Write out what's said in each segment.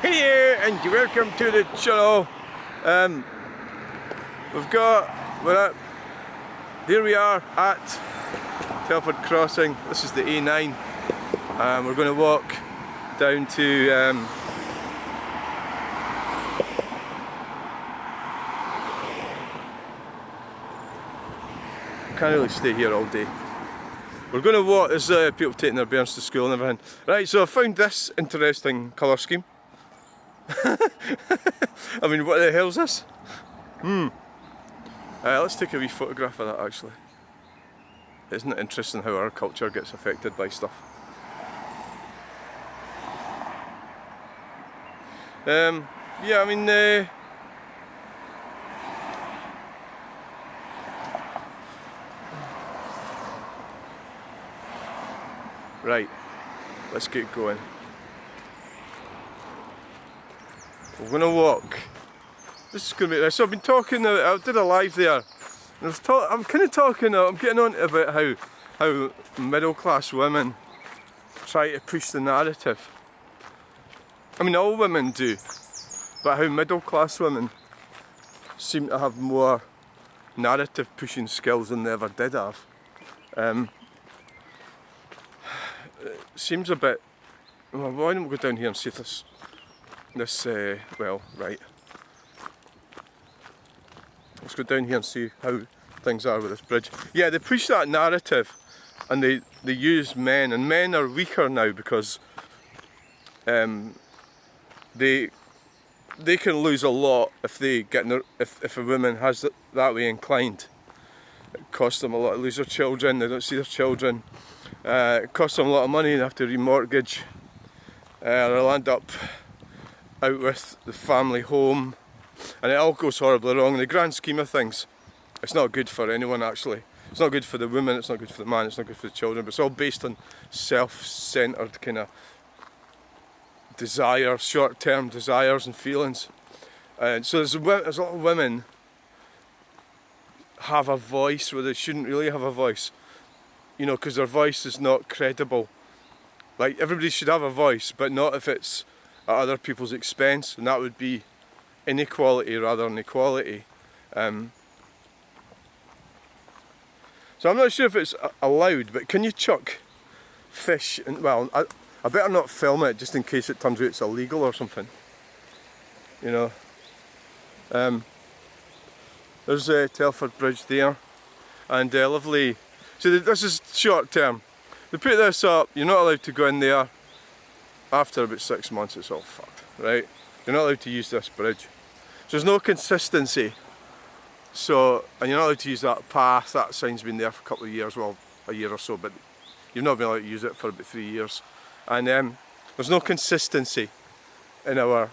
Hey there, and welcome to the channel. There we are at Telford Crossing. This is the A9. We're going to walk down to can't really stay here all day. We're going to walk. There's people taking their bairns to school and everything. Right, so I found this interesting colour scheme. I mean, what the hell's this? Let's take a wee photograph of that actually. Isn't it interesting how our culture gets affected by stuff? Yeah, I mean, right, let's get going. We're going to walk. This is going to be this. So I've been talking, I did a live there. And I'm kind of talking, I'm getting on about how middle class women try to push the narrative. I mean, all women do. But how middle class women seem to have more narrative pushing skills than they ever did have. It seems a bit, well, why don't we go down here and see if this, well, right. Let's go down here and see how things are with this bridge. Yeah, they push that narrative and they use men, and men are weaker now because they can lose a lot if they get if a woman has that way inclined. It costs them a lot to lose their children, they don't see their children. It costs them a lot of money, they have to remortgage. They'll end up out with the family home, and it all goes horribly wrong. In the grand scheme of things, it's not good for anyone actually. It's not good for the woman, it's not good for the man, it's not good for the children, but it's all based on self-centred kind of desire, short-term desires and feelings. And so there's a lot of women have a voice where they shouldn't really have a voice, you know, because their voice is not credible. Like, everybody should have a voice, but not if it's at other people's expense, and that would be inequality rather than equality. So I'm not sure if it's allowed, but can you chuck fish? Well, I better not film it just in case it turns out it's illegal or something. You know. There's Telford Bridge there, and lovely. So this is short term. They put this up. You're not allowed to go in there. After about 6 months, it's all fucked, right? You're not allowed to use this bridge. So there's no consistency. So, and you're not allowed to use that path. That sign's been there for a couple of years, well, a year or so, but you've not been allowed to use it for about 3 years. And there's no consistency in our.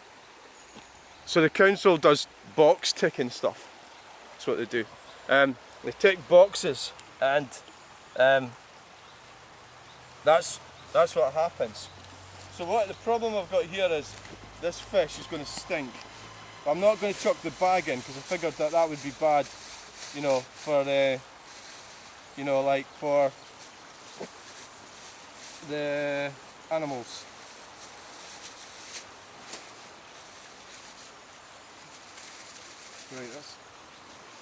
So the council does box ticking stuff. That's what they do. They tick boxes, and that's what happens. So what the problem I've got here is this fish is going to stink. But I'm not going to chuck the bag in because I figured that would be bad, you know, for you know, like for the animals. Right,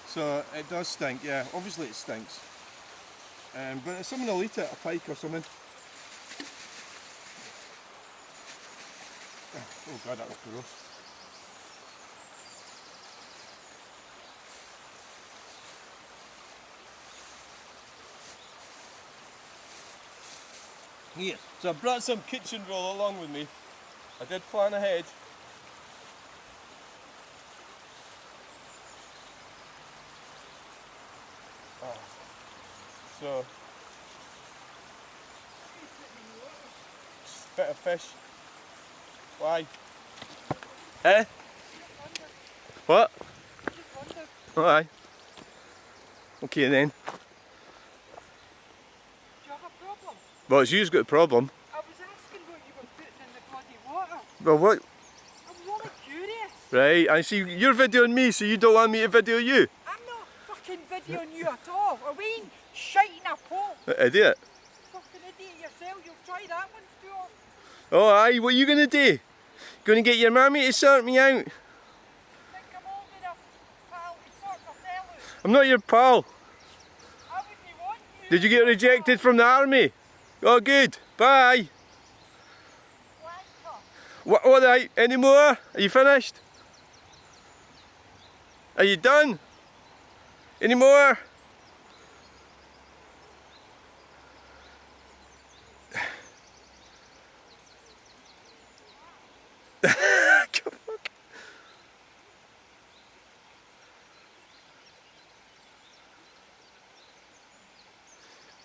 so it does stink, yeah, obviously it stinks. But someone will eat it, a pike or something. Oh god, that was gross. Here, so I brought some kitchen roll along with me. I did plan ahead. Oh. So, just a bit of fish. Why? Eh? What? Alright. Okay then. Do you have a problem? Well, it's you's got a problem. I was asking what you were putting in the bloody water. Well, what? I'm really curious. Right, I see you're videoing me, so you don't want me to video you. I'm not fucking videoing you at all. Are we shiting a pot? Idiot. Fucking idiot yourself. You'll try that one, Skeoch. Oh aye, what are you going to do? Gonna get your mummy to sort me out. Think I'm old enough, pal, to sort myself out. I'm not your pal. I wouldn't want you. Did you get rejected from the army? Oh, good. Bye. Wanker. What? Right? Any more? Are you finished? Are you done? Any more?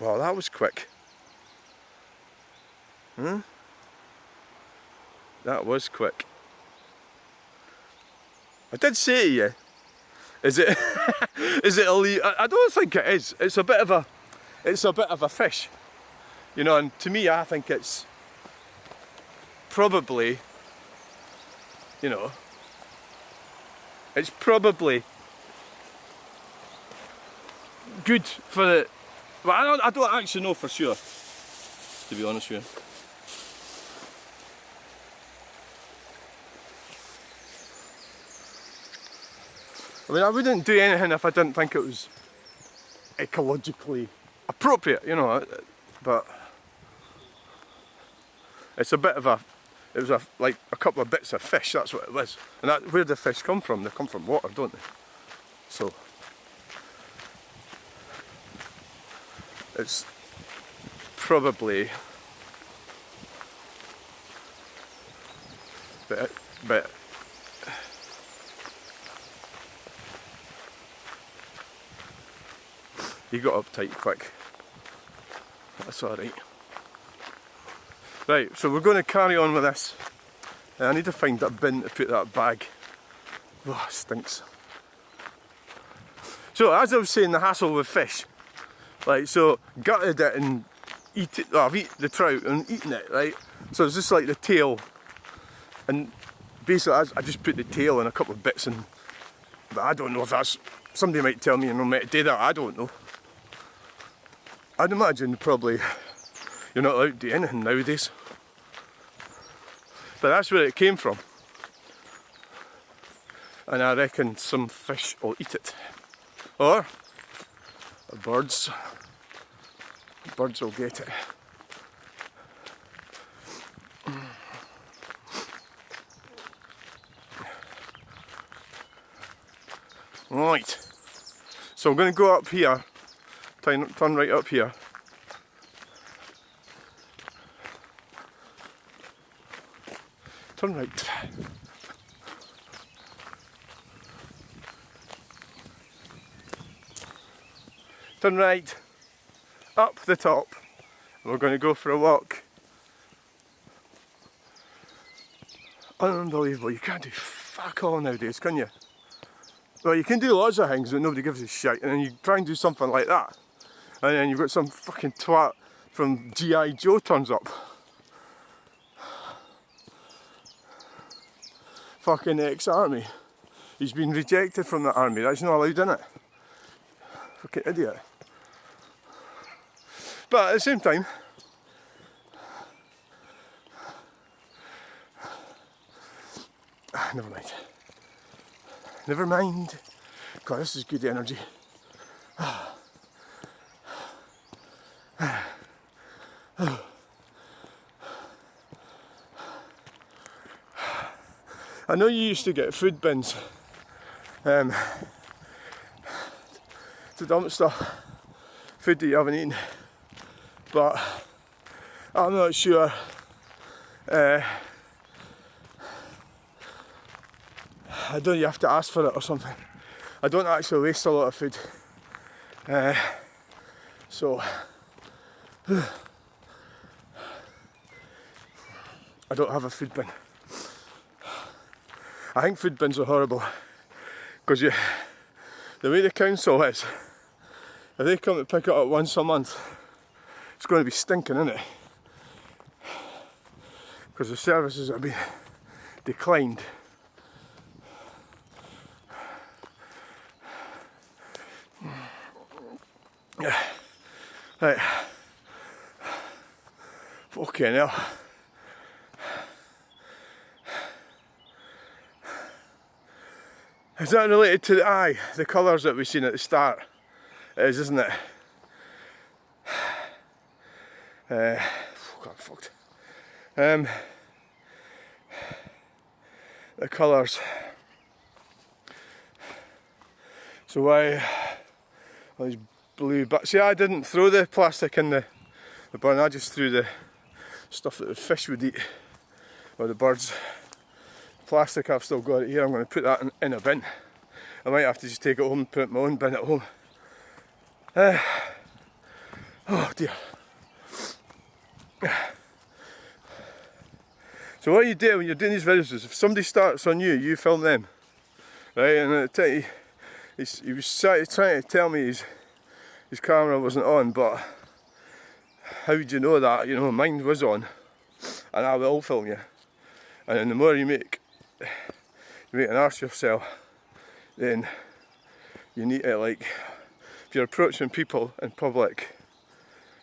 Wow, that was quick. Hmm? That was quick. I did say to you, is it is it illegal? I don't think it is. It's a bit of a fish. You know, and to me I think it's probably, you know, it's probably good for the, well, I don't actually know for sure, to be honest with you. I mean, I wouldn't do anything if I didn't think it was ecologically appropriate, you know, but it's a bit of a, it was like a couple of bits of fish, that's what it was. And that, where do the fish come from? They come from water, don't they? So, it's probably, but you got uptight quick. That's alright. Right, so we're going to carry on with this. I need to find a bin to put that bag. Oh, it stinks. So, as I was saying, the hassle with fish. Like, so, gutted it and eat it. Well, I've eaten the trout and eaten it, right? So it's just like the tail. And basically, I just put the tail and a couple of bits in. But I don't know if that's, somebody might tell me you're not meant to do that, I don't know. I'd imagine probably you're not allowed to do anything nowadays. But that's where it came from. And I reckon some fish will eat it. Or birds will get it. Right, so I'm going to go up here, turn right up here. Turn right. Turn right, up the top. We're going to go for a walk. Unbelievable, you can't do fuck all nowadays, can you? Well, you can do lots of things but nobody gives a shit, and then you try and do something like that, and then you've got some fucking twat from G.I. Joe turns up. Fucking ex-army. He's been rejected from the army, that's not allowed, innit? Fucking idiot. But at the same time, never mind. Never mind. God, this is good energy. I know you used to get food bins to dump stuff, food that you haven't eaten, but I'm not sure I don't, you have to ask for it or something. I don't actually waste a lot of food, so I don't have a food bin. I think food bins are horrible because the way the council is, if they come to pick it up once a month, it's going to be stinking, isn't it? Because the services have been declined. Right. Fucking hell. Is that related to the eye? The colours that we've seen at the start? It is, isn't it? God, I'm fucked. The colours. So why all these blue, but see, I didn't throw the plastic in the burn, I just threw the stuff that the fish would eat, or the birds. Plastic, I've still got it here. I'm going to put that in a bin. I might have to just take it home and put it in my own bin at home. Oh dear. So what you do when you're doing these videos is if somebody starts on you, you film them, right? And he was trying to tell me his camera wasn't on, but how would you know that? You know, mine was on, and I will film you. And then the more you make an arse yourself, then you need to, like, if you're approaching people in public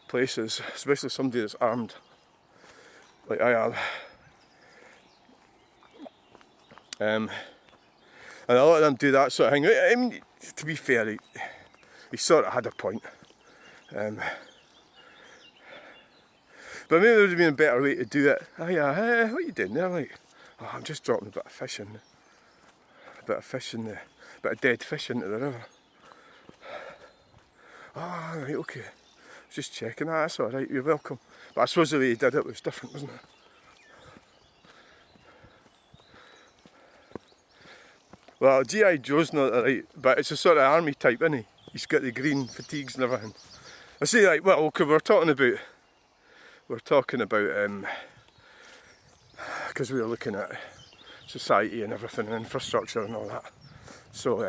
places, especially somebody that's armed, like I am, and a lot of them do that sort of thing. I mean, to be fair, he sort of had a point. But maybe there would have been a better way to do it. Oh yeah, hey, what are you doing there? Like, oh, I'm just dropping a bit of fish in, a bit of dead fish into the river. Ah, oh, right, okay. Just checking. Ah, that's alright, you're welcome. But I suppose the way he did it was different, wasn't it? Well, G.I. Joe's not right, but it's a sort of army type, isn't he? He's got the green fatigues and everything. I see, like, well, okay, we're talking about, because we were looking at society and everything, and infrastructure and all that. So,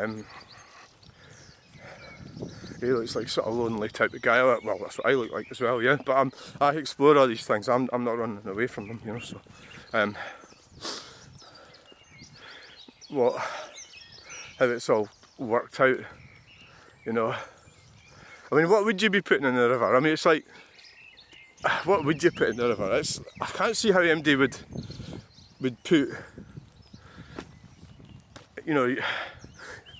he looks like sort of lonely type of guy. Well, that's what I look like as well, yeah. But I explore all these things. I'm not running away from them, you know. So, how it's all worked out, you know. I mean, what would you be putting in the river? I mean, it's like, what would you put in the river? I can't see how MD would put, you know,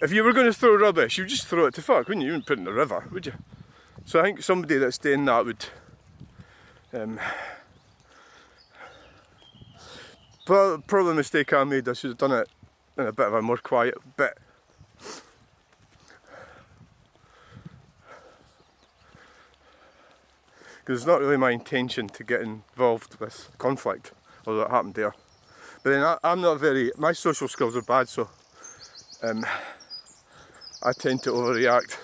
if you were going to throw rubbish, you'd just throw it to fuck, wouldn't you? You wouldn't put it in the river, would you? So I think somebody that's doing that would, probably a mistake I made. I should have done it in a bit of a more quiet bit. Because it's not really my intention to get involved with conflict, although it happened there. But then I'm not my social skills are bad, so I tend to overreact.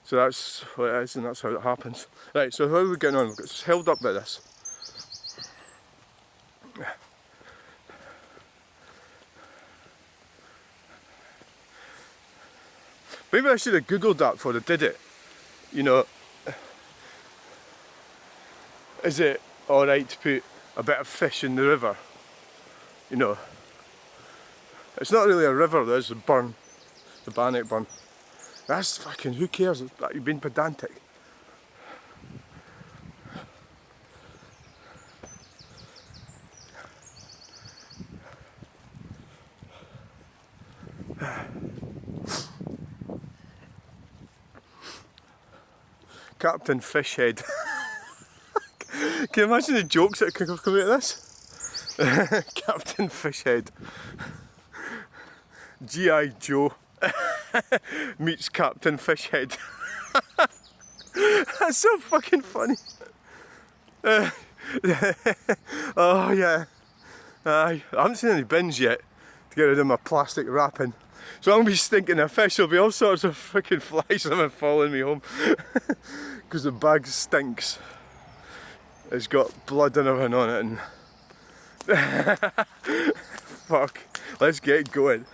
So that's what it is, and that's how it happens. Right, so how are we getting on? We've got held up by this. Maybe I should have googled that before I did it. You know, is it alright to put a bit of fish in the river? You know, it's not really a river, there's a burn, the Bannock burn. That's fucking, who cares? You've been pedantic. Captain Fishhead. Can you imagine the jokes that could have come out of this? Captain Fishhead. G.I. Joe meets Captain Fishhead. That's so fucking funny. Oh yeah. I haven't seen any bins yet to get rid of my plastic wrapping. So I'm going to be stinking of fish. There'll be all sorts of freaking flies that are following me home. Because the bag stinks. It's got blood and everything on it, and fuck, let's get going.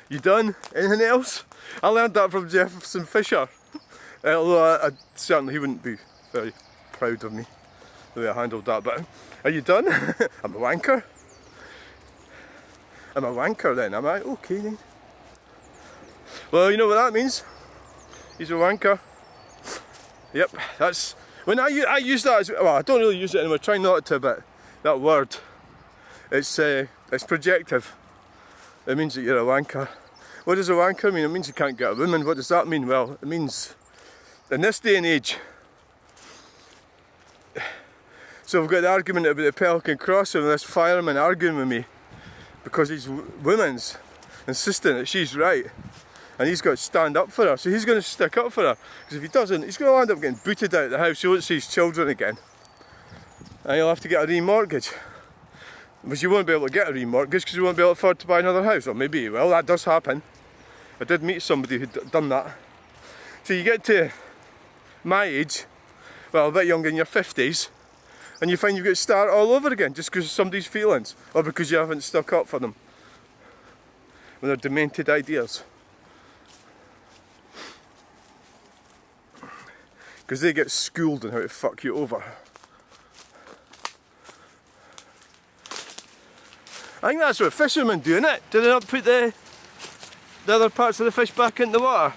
You done? Anything else? I learned that from Jefferson Fisher. Although certainly he wouldn't be very proud of me the way I handled that. But are you done? I'm a wanker. I'm a wanker then, am I? Okay then. Well, you know what that means. He's a wanker. Yep, that's when I use that as well. I don't really use it anymore. Try not to, but that word, it's projective. it means that you're a wanker. What does a wanker mean? It means you can't get a woman. What does that mean? Well, it means in this day and age. So we've got the argument about the Pelican crossing and this fireman arguing with me because his woman's insisting that she's right and he's got to stand up for her. So he's going to stick up for her, because if he doesn't, he's going to end up getting booted out of the house. He won't see his children again and he'll have to get a remortgage. But you won't be able to get a remortgage because you won't be able to afford to buy another house. Or maybe you will, that does happen. I did meet somebody who'd done that. So you get to my age, well, a bit younger, in your 50s, and you find you've got to start all over again just because of somebody's feelings, or because you haven't stuck up for them with their demented ideas. Because they get schooled on how to fuck you over. I think that's what fishermen do, innit? Do they not put the other parts of the fish back in the water?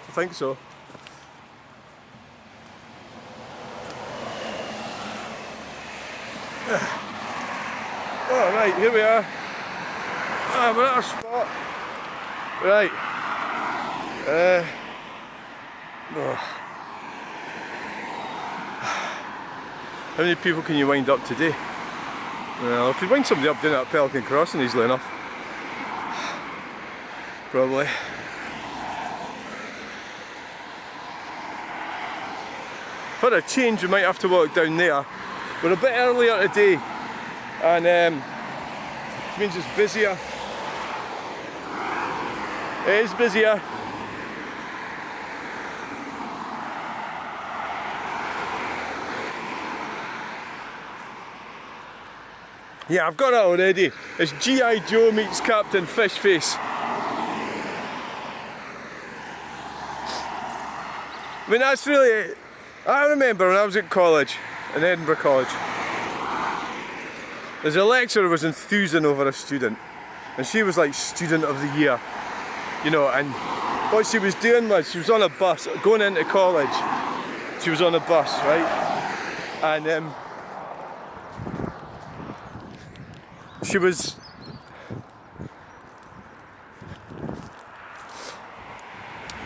I think so. Oh right, here we are. Ah, we're at our spot. Right. Oh. How many people can you wind up today? Well, I could wind somebody up doing that Pelican crossing easily enough. Probably. For a change, we might have to walk down there. We're a bit earlier today, and it means it's busier. It is busier. Yeah, I've got it already. It's G.I. Joe meets Captain Fishface. I mean, that's really... I remember when I was at college, in Edinburgh College, there's a lecturer who was enthusing over a student, and she was like student of the year, you know, and what she was doing was, she was on a bus, going into college, she was on a bus, right, and she was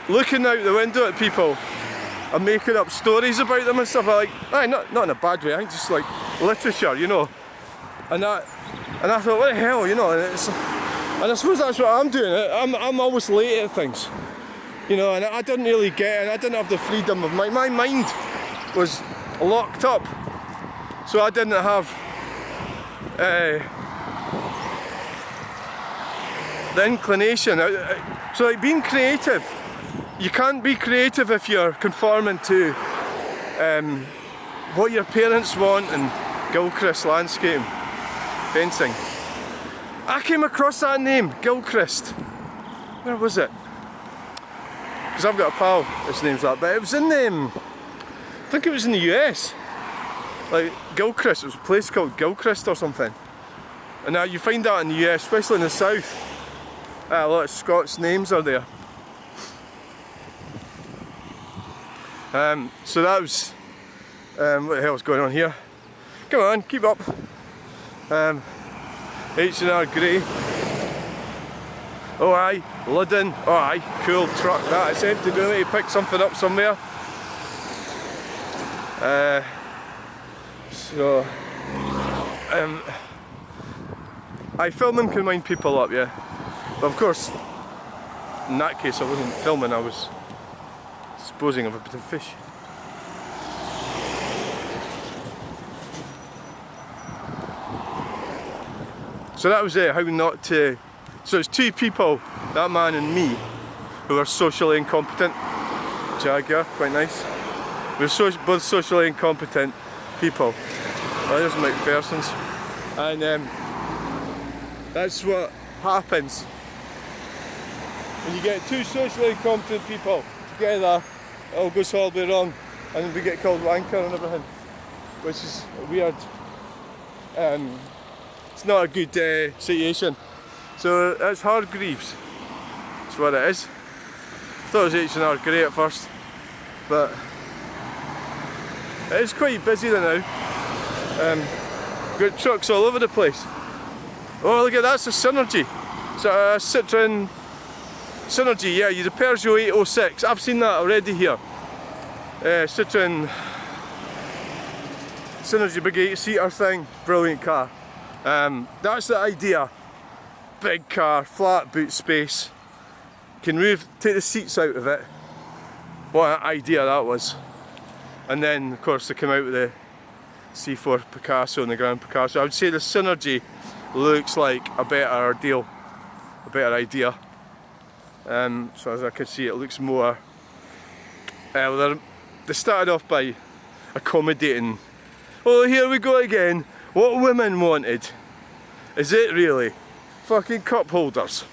looking out the window at people and making up stories about them and stuff. Like, not in a bad way, I think just like literature, you know. And I thought, what the hell, you know. And I suppose that's what I'm doing. I'm always late at things, you know. And I didn't really get it. I didn't have the freedom of my mind was locked up, so I didn't have the inclination. So like being creative, you can't be creative if you're conforming to what your parents want and Gilchrist landscape fencing. I came across that name, Gilchrist. Where was it? Because I've got a pal, his name's that, but it was in I think it was in the US. Like Gilchrist, it was a place called Gilchrist or something. And now you find that in the US, especially in the south. A lot of Scots names are there. So that was, what the hell's going on here? Come on, keep up. H&R Grey. Oh aye, Ludden. Oh aye, cool truck that. It's empty, do we? Pick something up somewhere. Filming can wind people up, yeah. But of course, in that case I wasn't filming, I was disposing of a bit of fish. So that was it, how not to... So it's two people, that man and me, who are socially incompetent. Jaguar, quite nice. We're both socially incompetent people. Oh, there's McPherson's. And that's what happens when you get two socially incompetent people together. It all goes horribly wrong, and then we get called wanker and everything, which is weird. It's not a good situation. So that's Hargreaves. That's what it is. I thought it was H&R Grey at first, but it is quite busy there now. Got trucks all over the place. Oh, look at that, that's a Synergy. It's a Citroen Synergy, yeah, the Peugeot 806. I've seen that already here. Citroen Synergy big 8-seater thing, brilliant car. That's the idea. Big car, flat boot space. Can take the seats out of it. What an idea that was. And then of course they come out with the C4 Picasso and the Grand Picasso. I would say the Synergy looks like a better deal, a better idea. So as I can see, it looks more. They started off by accommodating. Oh, here we go again. What women wanted. Is it really? Fucking cup holders.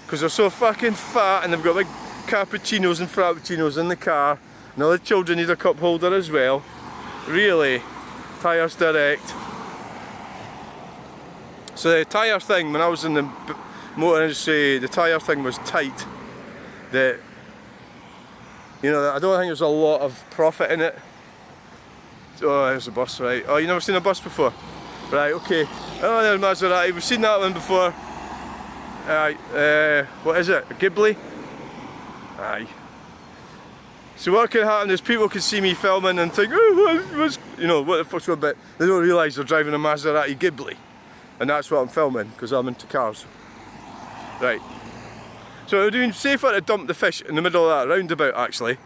Because they're so fucking fat and they've got big cappuccinos and frappuccinos in the car. And all the children need a cup holder as well. Really? Tyres direct. So the tyre thing, when I was in the motor industry, the tyre thing was tight. That, you know, I don't think there's a lot of profit in it. Oh, there's a bus, right. Oh, you never seen a bus before? Right, okay. Oh, there's Maserati. We've seen that one before. What is it? A Ghibli? Aye. So what can happen is people can see me filming and think, oh, what's, you know, what the fuck's going on? But they don't realise they're driving a Maserati Ghibli. And that's what I'm filming, because I'm into cars. Right. So it would have been safer to dump the fish in the middle of that roundabout, actually.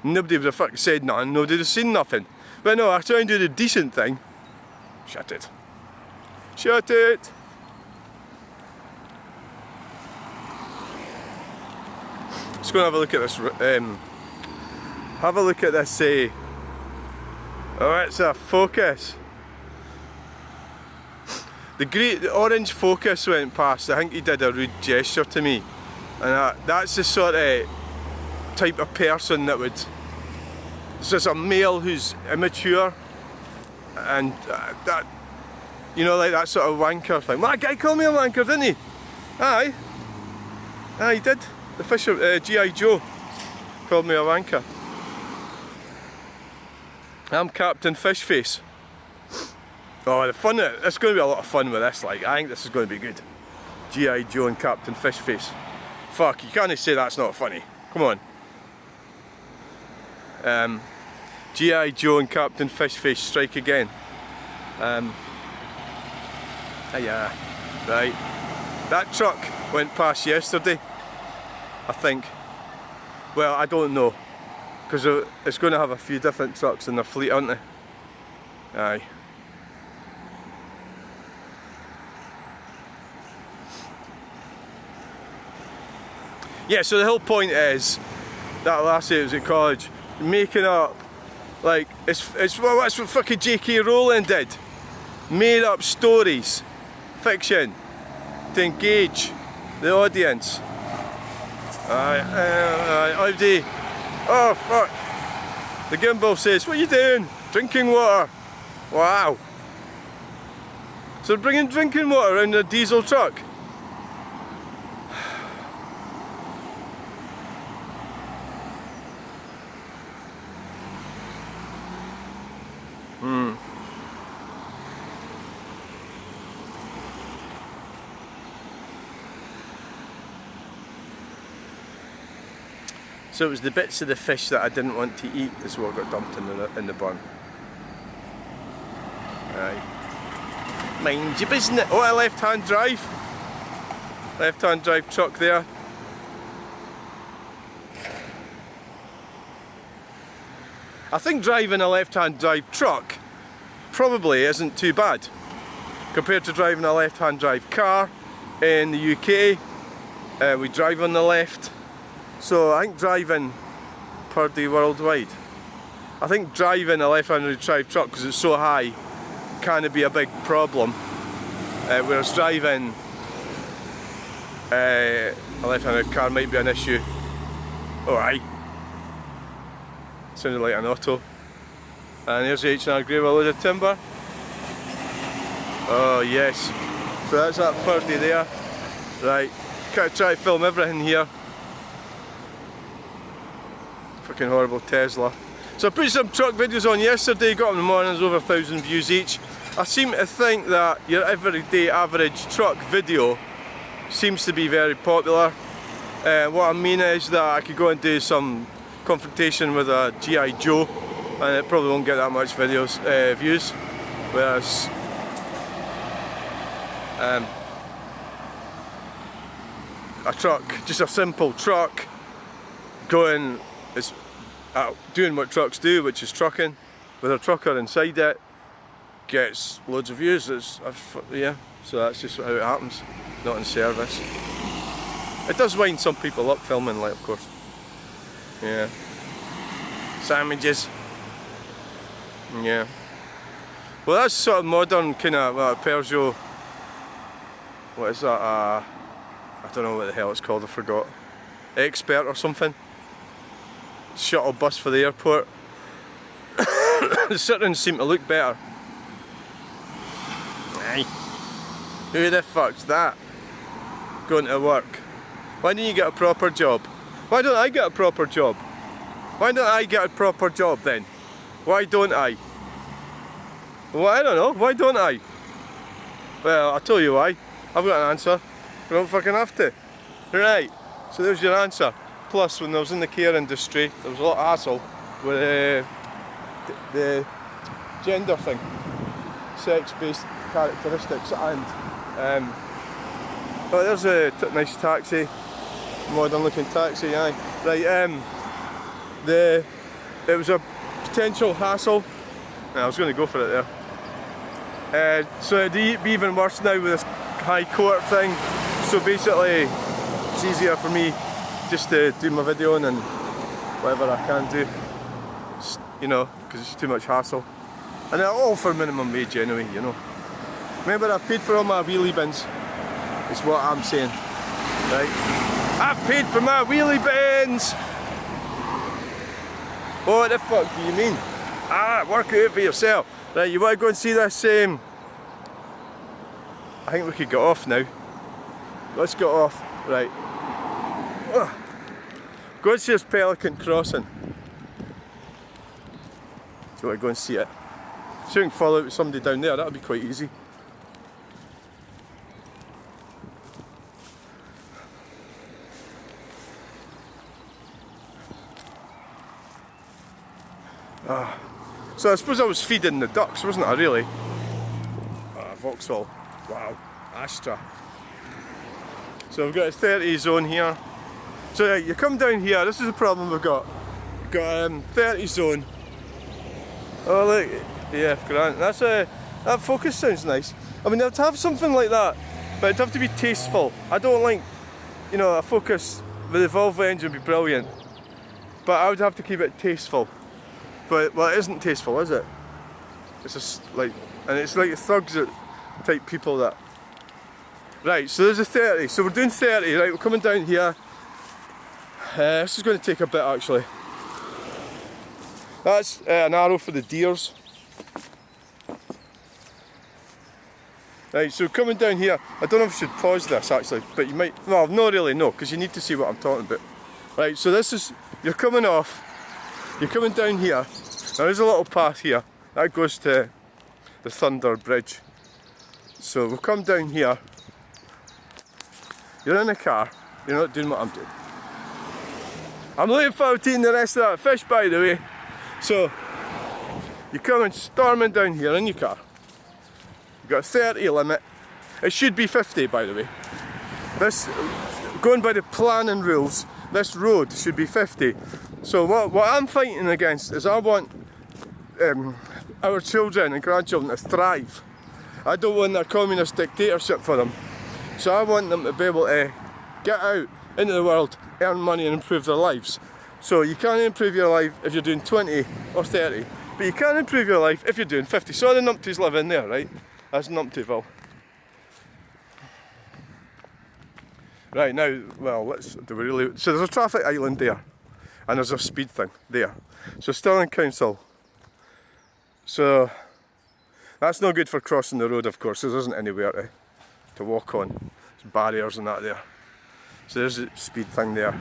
Nobody would have fucking said nothing, nobody would have seen nothing. But no, I try and do the decent thing. Shut it. Shut it! Let's go and have a look at this. Have a look at this. Oh, it's a Focus. The orange Focus went past. I think he did a rude gesture to me, and that's the sort of type of person that would. It's just a male who's immature, and that, you know, like that sort of wanker thing. Well, that guy called me a wanker, didn't he? Aye. Aye, he did. The Fisher, G.I. Joe, called me a wanker. I'm Captain Fishface. Oh, the fun! It's going to be a lot of fun with this. Like, I think this is going to be good. G.I. Joe and Captain Fishface. Fuck, you can't say that's not funny. Come on. G.I. Joe and Captain Fishface strike again. Yeah, right. That truck went past yesterday, I think. Well, I don't know, because it's going to have a few different trucks in their fleet, aren't they? Aye. Yeah, so the whole point is that lassie was at college making up, like, it's that's what fucking J.K. Rowling did. Made up stories, fiction, to engage the audience. Oh fuck. The gimbal says, what are you doing? Drinking water. Wow. So they're bringing drinking water around a diesel truck. So it was the bits of the fish that I didn't want to eat is what got dumped in the burn. Right. Mind your business. Oh, a left-hand drive. Left-hand drive truck there. I think driving a left-hand drive truck probably isn't too bad compared to driving a left-hand drive car. In the UK, we drive on the left. So I think driving per day worldwide, I think driving a left-handed drive truck, because it's so high, can be a big problem. Whereas driving a left-handed car might be an issue. Alright. Sounded like an auto. And here's the H&R Grey with a load of timber. Oh yes. So that's that Purdy there. Right. Can't try to film everything here. Fucking horrible Tesla. So I put some truck videos on yesterday, got them in the mornings, over 1,000 views each. I seem to think that your everyday average truck video seems to be very popular. What I mean is that I could go and do some confrontation with a G.I. Joe and it probably won't get that much views, whereas a truck, just a simple truck going, doing what trucks do, which is trucking, with a trucker inside it, gets loads of views. Yeah, so that's just how it happens, not in service. It does wind some people up filming, like, of course. Yeah. Sandwiches. Yeah. Well, that's sort of modern kind of Peugeot. What is that? I don't know what the hell it's called, I forgot. Expert or something. Shuttle bus for the airport. The certain seem to look better. Aye. Who the fuck's that? Going to work. Why don't you get a proper job? Why don't I get a proper job? Why don't I get a proper job then? Why don't I? Well, I don't know. Why don't I? Well, I'll tell you why. I've got an answer. I don't fucking have to. Right. So there's your answer. Plus, when I was in the care industry, there was a lot of hassle with the gender thing, sex-based characteristics, and but there's a nice taxi, modern-looking taxi. Aye, right. It was a potential hassle. I was going to go for it there. So it'd be even worse now with this high court thing. So basically, it's easier for me just to do my videoing and whatever I can do, you know, because it's too much hassle. And they're all for minimum wage anyway, you know. Remember, I paid for all my wheelie bins, is what I'm saying, right? I've paid for my wheelie bins! What the fuck do you mean? Work it out for yourself. Right, you want to go and see this? I think we could get off now. Let's get off. Right. Go and see this Pelican crossing. Do you want to go and see it? So you can follow it with somebody down there, that'll be quite easy. So I suppose I was feeding the ducks, wasn't I, really? Vauxhall. Wow. Astra. So we've got a 30 zone here. So yeah, you come down here, this is the problem we've got. We've got 30 zone. Oh look, yeah, Grant. That Focus sounds nice. I mean, I'd have something like that, but it'd have to be tasteful. I don't like, you know, a Focus with a Volvo engine would be brilliant, but I would have to keep it tasteful. But, well, it isn't tasteful, is it? It's just like, and it's like thugs type people that. Right, so there's a 30, so we're doing 30, right, we're coming down here. This is going to take a bit actually. That's an arrow for the deers. Right, so coming down here, I don't know if I should pause this actually, but you might, well, not really, no, because you need to see what I'm talking about. Right, so this is, you're coming off. You're coming down here, now there's a little path here, that goes to the Thunder Bridge. So we'll come down here, you're in a car, you're not doing what I'm doing. I'm looking forward to eating the rest of that fish, by the way. So, you're coming storming down here in your car. You've got a 30 limit, it should be 50 by the way. This, going by the planning rules, this road should be 50. So what I'm fighting against is I want our children and grandchildren to thrive. I don't want a communist dictatorship for them. So I want them to be able to get out into the world, earn money and improve their lives. So you can't improve your life if you're doing 20 or 30, but you can improve your life if you're doing 50. So the numpties live in there, right? That's Numptyville. Right, now, well, so there's a traffic island there. And there's a speed thing there. So Stirling Council. So that's no good for crossing the road, of course. There isn't anywhere to walk on. There's barriers and that there. So there's a speed thing there.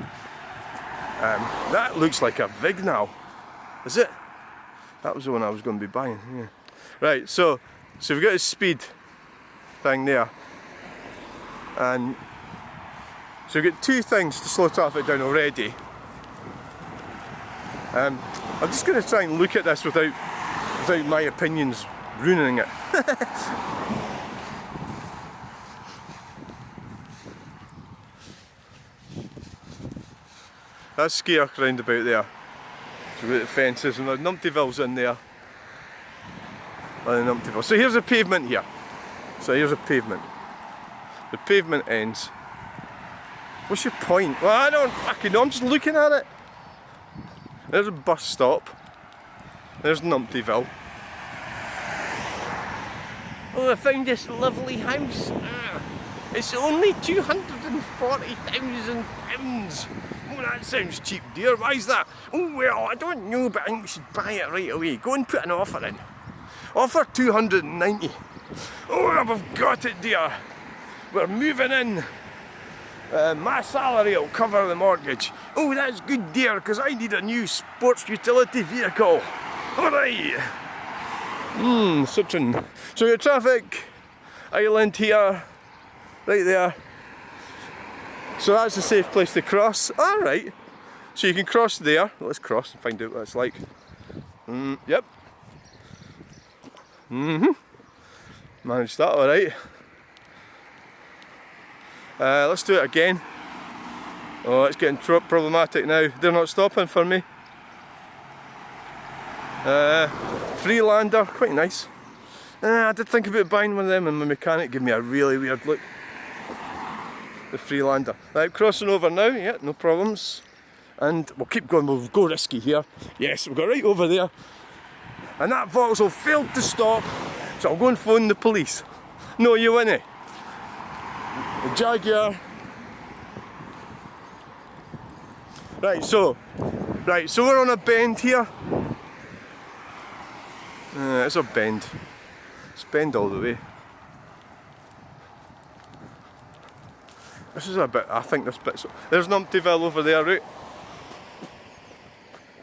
That looks like a Vig now. Is it? That was the one I was going to be buying. Yeah. Right, so So we've got a speed thing there, and so we've got two things to slow traffic down already. I'm just going to try and look at this without my opinions ruining it. That's Skeoch roundabout there. So we've got the fences and the Numptyville's in there. And the Numptyville. So here's a pavement here. So here's a pavement. The pavement ends. What's your point? Well, I don't fucking know, I'm just looking at it. There's a bus stop. There's Numptyville. Oh, I found this lovely house. It's only £240,000. Oh, that sounds cheap, dear. Why is that? Oh, well, I don't know, but I think we should buy it right away. Go and put an offer in. Offer 290. Oh, we've got it, dear. We're moving in. My salary will cover the mortgage. Oh, that's good, dear, because I need a new sports utility vehicle. Alright. Citroen. So your traffic island here, right there. So that's a safe place to cross. Alright. So you can cross there. Let's cross and find out what it's like. Yep. Managed that alright. Let's do it again. Oh, it's getting problematic now. They're not stopping for me. Freelander, quite nice. I did think about buying one of them and my mechanic gave me a really weird look. The Freelander. Right, crossing over now, yeah, no problems. And we'll keep going, we'll go risky here. Yes, we'll go right over there. And that Vauxhall failed to stop, so I'll go and phone the police. No, you winna. The Jaguar. Right, so we're on a bend here. It's a bend. It's bend all the way. This is a bit, I think this bit's... There's Numptyville over there, right?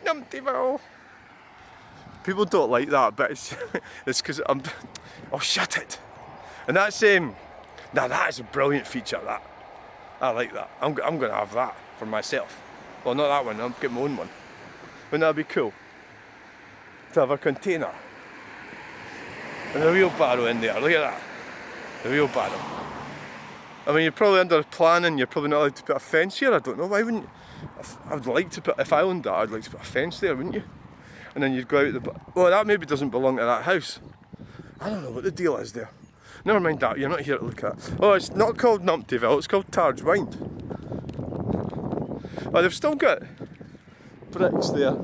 Numptyville! People don't like that, but it's because I'm... Oh, shut it! And that's, now that is a brilliant feature, that. I like that. I'm going to have that for myself. Well, not that one, I'll get my own one. Wouldn't that be cool? To have a container. And a wheelbarrow in there, look at that. The wheelbarrow. I mean, you're probably under planning, you're probably not allowed to put a fence here, I don't know, why wouldn't you? I'd like to put, if I owned that, I'd like to put a fence there, wouldn't you? And then you'd go out the, well, that maybe doesn't belong to that house. I don't know what the deal is there. Never mind that, you're not here to look at. Oh, it's not called Numptyville, it's called Targe Wynd. Oh, they've still got bricks there.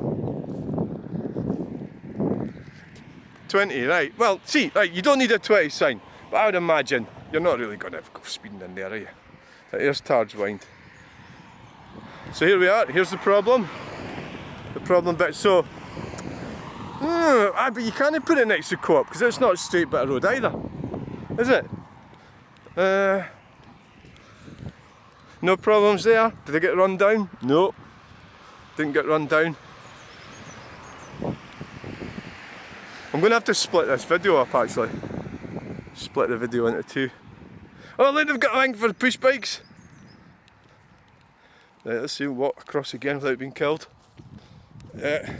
20, right. Well, see, right, you don't need a 20 sign, but I would imagine you're not really going to go speeding in there, are you? Right, here's Targe Wynd. So here we are, here's the problem. The problem bit, so... but you can't put it next to Co-op, because it's not a straight bit of road either. Is it? No problems there. Did they get run down? No. Didn't get run down. I'm going to have to split this video up actually. Split the video into two. Oh look, they've got a thing for push bikes. Right, let's see, walk across again without being killed. Yeah.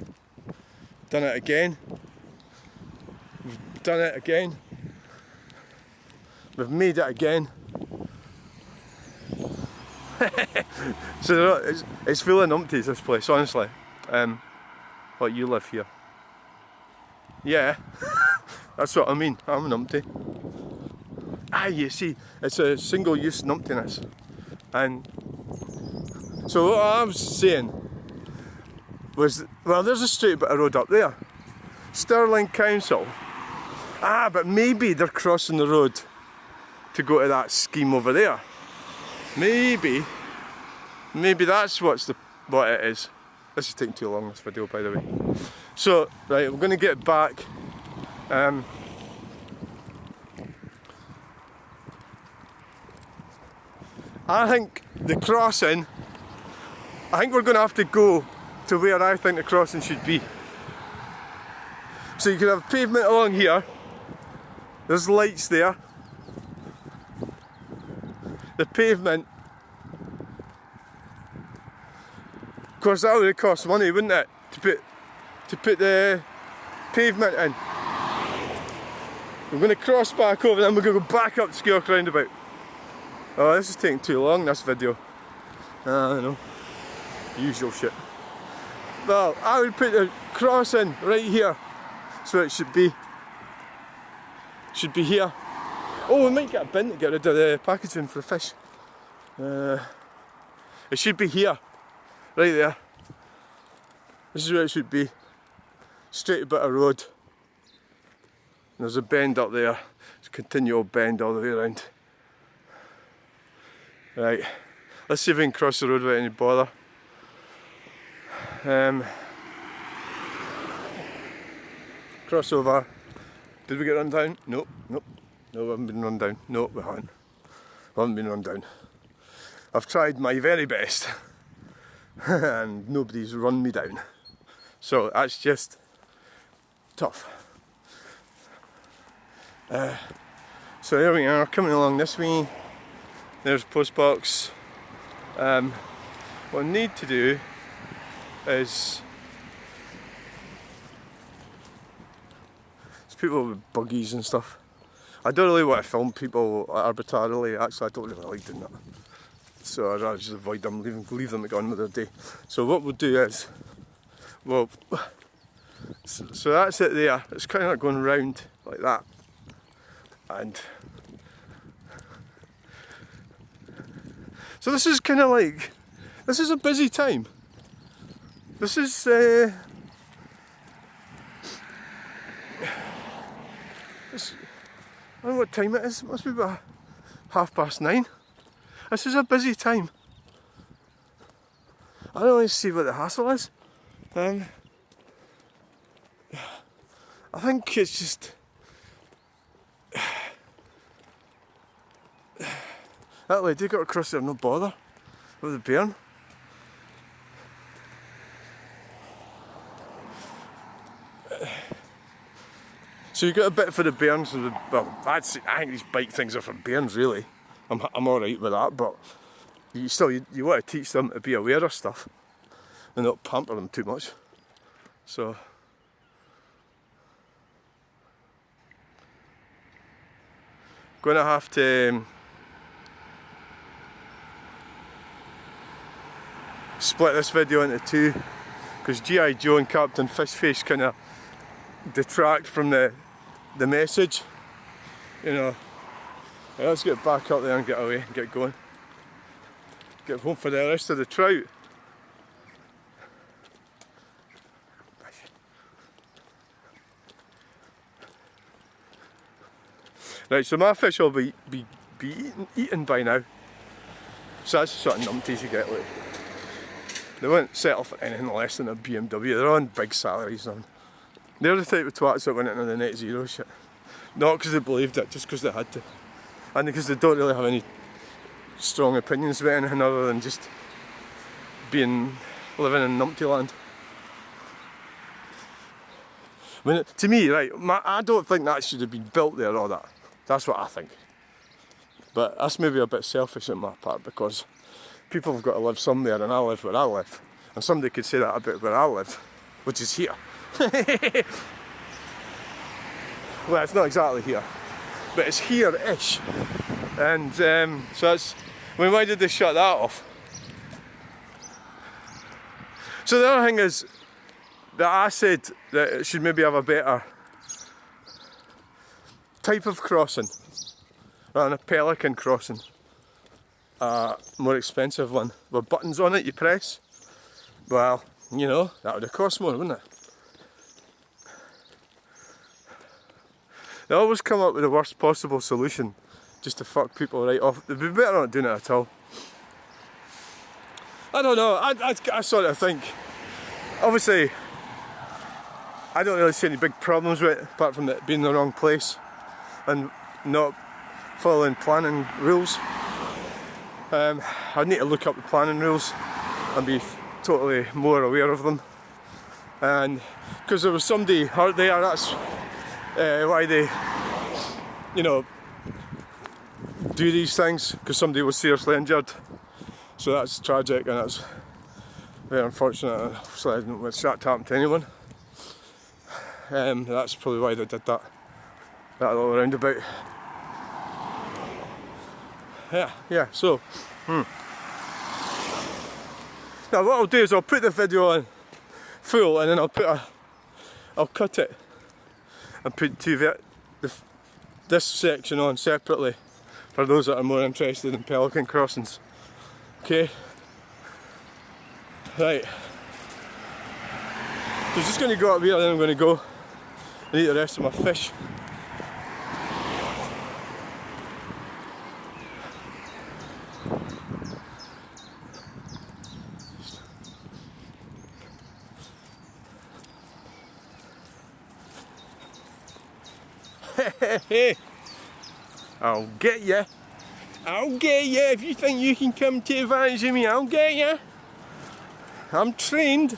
Done it again. We've done it again. We've made it again. So it's full of numpties, this place, honestly. What, you live here? Yeah, that's what I mean, I'm a numpty. You see, it's a single-use numptiness. And so what I was saying was, well, there's a straight bit of road up there. Stirling Council. But maybe they're crossing the road to go to that scheme over there. Maybe that's what it is. This is taking too long, this video, by the way. So, right, we're going to get back. I think the crossing, I think we're going to have to go to where I think the crossing should be. So you could have pavement along here, There's lights there. The pavement. Of course, that would cost money, wouldn't it? To put the pavement in. We're going to cross back over, then we're going to go back up Skeoch Roundabout. Oh, this is taking too long, this video. I don't know. Usual shit. Well, I would put the cross in right here. So it should be here. Oh, we might get a bin to get rid of the packaging for the fish. It should be here. Right there. This is where it should be. Straight a bit of road. And there's a bend up there. It's a continual bend all the way around. Right. Let's see if we can cross the road without any bother. Cross over. Did we get run down? Nope, nope. No, we haven't been run down. No, we haven't. We haven't been run down. I've tried my very best and nobody's run me down. So that's just tough. So here we are, coming along this way. There's postbox. What I need to do is people with buggies and stuff. I don't really want to film people arbitrarily. Actually, I don't really like doing that. So I'd rather just avoid them, leave them to go on with their day. So what we'll do is, well, so that's it there. It's kind of going round like that, and so this is kind of like, this is a busy time. This is I don't know what time it is. It must be about 9:30. This is a busy time. I don't really see what the hassle is. I think it's just that lady got across there, no bother with the bairn. So you got a bit for the bairns. Well, I think these bike things are for bairns, really. I'm all right with that, but you want to teach them to be aware of stuff and not pamper them too much. So going to have to split this video into two, because G.I. Joe and Captain Fishface kind of detract from the message, you know. Right, let's get back up there and get away and get going. Get home for the rest of the trout. Right, so my fish will be eaten by now. So that's the sort of numpties you get. Like, they won't settle for anything less than a BMW. They're on big salaries now. They're the type of twats that went into the net zero shit. Not because they believed it, just because they had to. And because they don't really have any strong opinions about anything other than just living in numpty land. I mean, to me, right, I don't think that should have been built there or that. That's what I think. But that's maybe a bit selfish on my part, because people have got to live somewhere, and I live where I live. And somebody could say that about where I live, which is here. Well, it's not exactly here, but it's here-ish. And so that's, I mean, why did they shut that off? So the other thing is that I said that it should maybe have a better type of crossing rather than a Pelican crossing. More expensive one with buttons on it you press. Well, you know, that would have cost more, wouldn't it? They always come up with the worst possible solution just to fuck people right off. They'd be better not doing it at all. I don't know, I sort of think, obviously, I don't really see any big problems with it, apart from it being in the wrong place and not following planning rules. I'd need to look up the planning rules and be totally more aware of them. And because there was somebody hurt there, that's why they you know, do these things because somebody was seriously injured. So that's tragic and that's very unfortunate. So I didn't wish that to happen to anyone. That's probably why they did that little roundabout. Yeah, so now what I'll do is I'll put the video on full and then I'll cut it and put this section on separately for those that are more interested in pelican crossings. Okay, right, so I'm just going to go up here and then I'm going to go and eat the rest of my fish. I'll get ya. I'll get ya. If you think you can come take advantage of me, I'll get ya. I'm trained.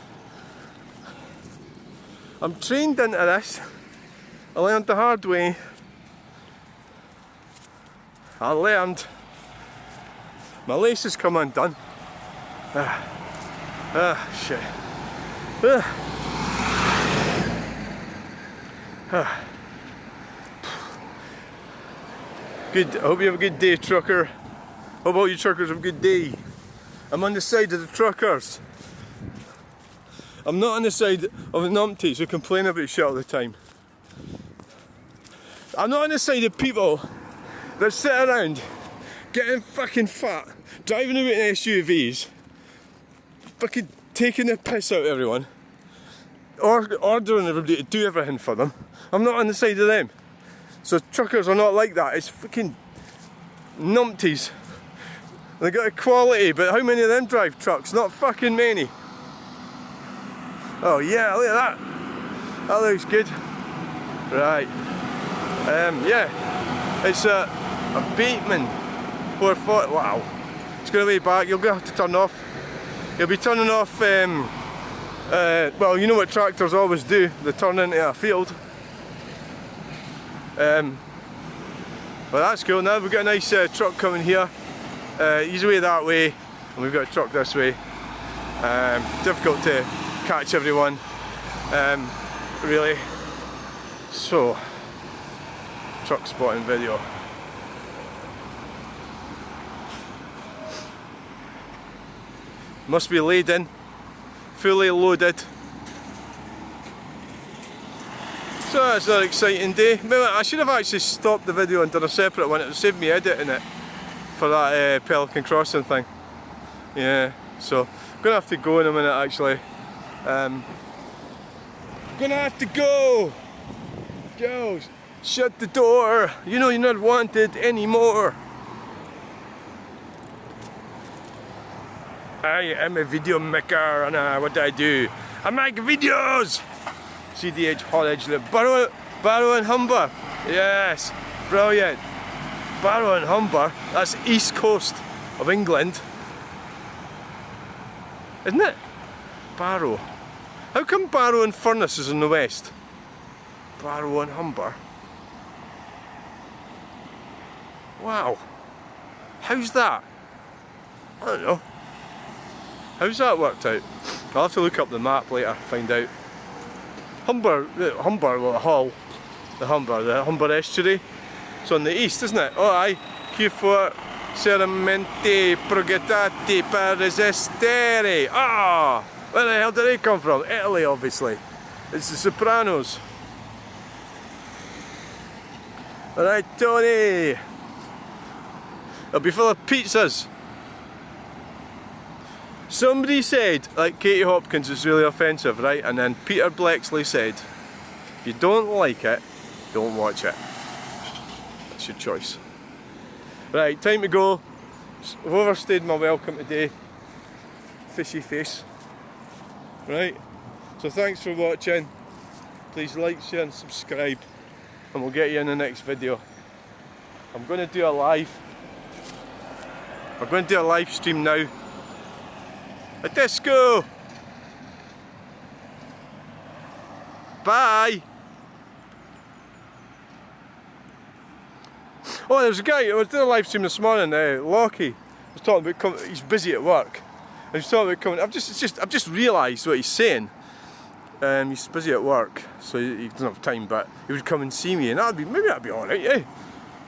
I'm trained into this. I learned the hard way. I learned. My laces come undone. Shit. Good, I hope you have a good day, trucker. Hope all you truckers have a good day. I'm on the side of the truckers. I'm not on the side of the numpties who complain about shit all the time. I'm not on the side of people that sit around getting fucking fat, driving about in SUVs, fucking taking the piss out of everyone, or ordering everybody to do everything for them. I'm not on the side of them. So truckers are not like that. It's fucking numpties. They got equality, but how many of them drive trucks? Not fucking many. Oh yeah, look at that. That looks good. Right. Yeah. It's a Bateman 440. Wow. It's going to be back. You'll have to turn off. You'll be turning off. Well, you know what tractors always do. They turn into a field. Well, that's cool. Now we've got a nice truck coming here. He's away that way, and we've got a truck this way. Difficult to catch everyone, really. So, truck spotting video. Must be laden, fully loaded. So that's an exciting day. I should have actually stopped the video and done a separate one. It would save me editing it for that Pelican crossing thing. Yeah, so I'm gonna have to go in a minute actually. Gonna have to go. Go. Shut the door. You know you're not wanted anymore. I am a video maker and what do I do? I make videos! CDH haulage, Barrow and Humber. Yes, brilliant. Barrow and Humber, that's east coast of England. Isn't it? Barrow. How come Barrow and Furness is in the west? Barrow and Humber. Wow. How's that? I don't know. How's that worked out? I'll have to look up the map later, find out. Humber, the Humber estuary. It's on the east, isn't it? Oh aye. Q4 Serramenti progettati per resistere. Ah! Where the hell did they come from? Italy, obviously. It's the Sopranos. Alright, Tony. It'll be full of pizzas. Somebody said, like Katie Hopkins is really offensive, right? And then Peter Blexley said, if you don't like it, don't watch it. It's your choice. Right, time to go. I've overstayed my welcome today. Fishy face. Right, so thanks for watching. Please like, share and subscribe. And we'll get you in the next video. I'm going to do a live. I'm going to do a live stream now. A disco! Bye! Oh, there's a guy, I was doing a live stream this morning, Lockie, was talking about he's busy at work. And he's talking about coming, I've just realised what he's saying. He's busy at work, so he doesn't have time, but he would come and see me, and maybe that'd be alright, yeah.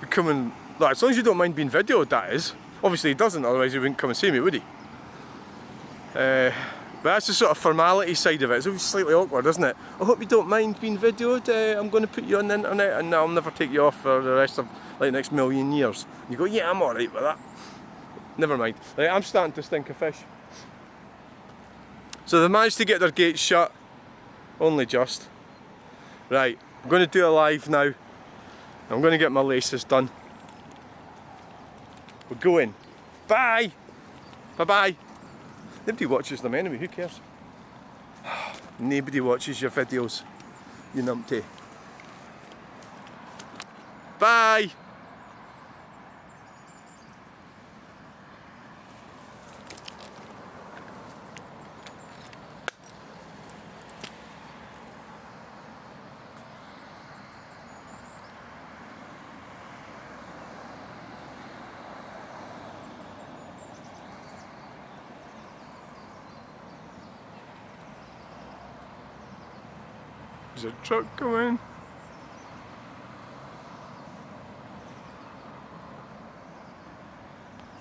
He'd come and, like, as long as you don't mind being videoed, that is. Obviously he doesn't, otherwise he wouldn't come and see me, would he? But that's the sort of formality side of it. It's always slightly awkward, isn't it? I hope you don't mind being videoed. I'm going to put you on the internet and I'll never take you off for the rest of like the next million years. And you go, yeah, I'm alright with that. Never mind. I'm starting to stink of fish. So they managed to get their gates shut. Only just. Right, I'm going to do a live now. I'm going to get my laces done. We're going. Bye! Bye-bye. Nobody watches them anyway, who cares? Nobody watches your videos, you numpty. Bye! There's a truck coming.